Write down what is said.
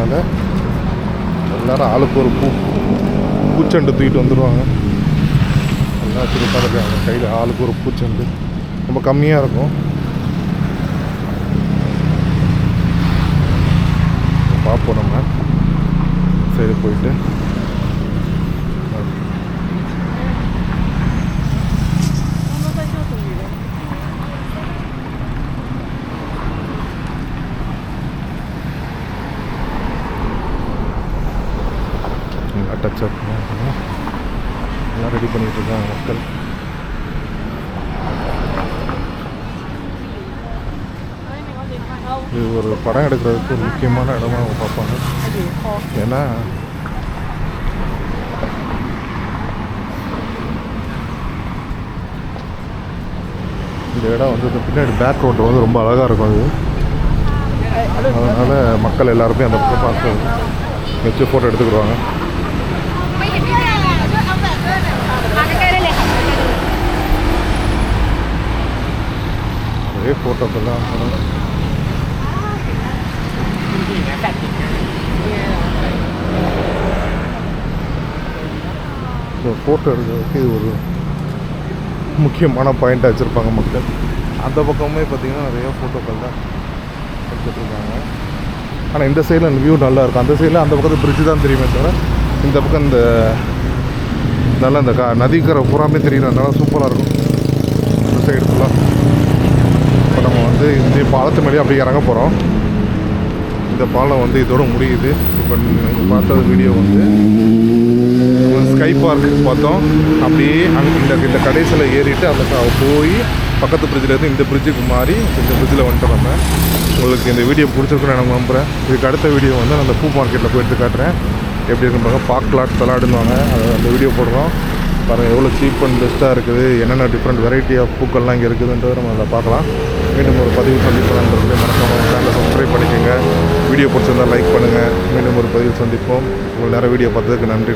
இருக்கிறதுனால எல்லோரும் ஆளுக்கு ஒரு பூச்செண்டு தூக்கிட்டு வந்துடுவாங்க. எல்லாம் வச்சுட்டு உட்காந்துருக்காங்க கையில் ஆளுக்கு ஒரு பூச்செண்டு. ரொம்ப கம்மியாக இருக்கும். பார்ப்போம் நம்ம சரி போயிட்டு டச்சப் எல்லாம் ரெடி பண்ணிகிட்டு இருக்காங்க மக்கள். இது ஒரு படம் எடுக்கிறதுக்கு ஒரு முக்கியமான இடமா அவங்க பார்ப்பாங்க. ஏன்னா இந்த இடம் வந்து பின்னாடி பேக் ரோடு வந்து ரொம்ப அழகாக இருக்கும். அது அதனால் மக்கள் எல்லாருமே அந்த பக்கம் பார்த்து வச்சு ஃபோட்டோ எடுத்துக்கிடுவாங்க. ஒரே ஃபோட்டோக்கெல்லாம் ஃபோட்டோ எடுக்கிறதுக்கு இது ஒரு முக்கியமான பாயிண்ட்டாக வச்சுருப்பாங்க மக்கள். அந்த பக்கமே பார்த்திங்கன்னா நிறைய ஃபோட்டோக்கள் தான் எடுத்துகிட்ருக்காங்க. ஆனால் இந்த சைடில் அந்த வியூ நல்லாயிருக்கும். அந்த சைடில் அந்த பக்கத்து பிரிட்ஜு தான் தெரியுமே தவிர இந்த பக்கம் இந்த நல்லா இந்த நதிக்கரை பூராமே தெரியுறதுனால சூப்பராக இருக்கும் இந்த சைடு ஃபுல்லாக. இப்போ நம்ம வந்து இந்த பாலத்து மேலேயே அப்படியே இறங்க போகிறோம். இந்த பாலம் வந்து இதோட முடியுது. இப்போ நீங்கள் பார்த்த வீடியோ வந்து ஸ்கை பார்க் பார்த்தோம். அப்படியே அங்கே இந்த கடைசியில் ஏறிட்டு அந்த போய் பக்கத்து பிரிட்ஜிலேருந்து இந்த பிரிட்ஜுக்கு மாறி இந்த பிரிட்ஜில் வந்துட்டோம் நம்ம. உங்களுக்கு இந்த வீடியோ பிடிச்சிருக்குன்னு நான் நம்புகிறேன். இதுக்கு அடுத்த வீடியோ வந்து நான் அந்த பூ மார்க்கெட்டில் போய் எடுத்து காட்டுறேன். எப்படி இருக்குன்னு பாக்லாட் தலாடுவாங்க. அதை அந்த வீடியோ போடுறோம் பாருங்கள். எவ்வளோ சீப் அண்ட் பெஸ்ட்டாக இருக்குது, என்னென்ன டிஃப்ரெண்ட் வெரைட்டி ஆஃப் பூக்கள்லாம் இங்கே இருக்குதுன்றதை நம்ம அதை பார்க்கலாம். மீண்டும் ஒரு பதிவு சந்திப்போம். மறக்காம சேனலை சப்ஸ்கிரைப் பண்ணிக்கோங்க. வீடியோ பிடிச்சிருந்தால் லைக் பண்ணுங்கள். மீண்டும் ஒரு பதிவு சந்திப்போம். இவ்வளோ நேரம் வீடியோ பார்த்ததுக்கு நன்றி.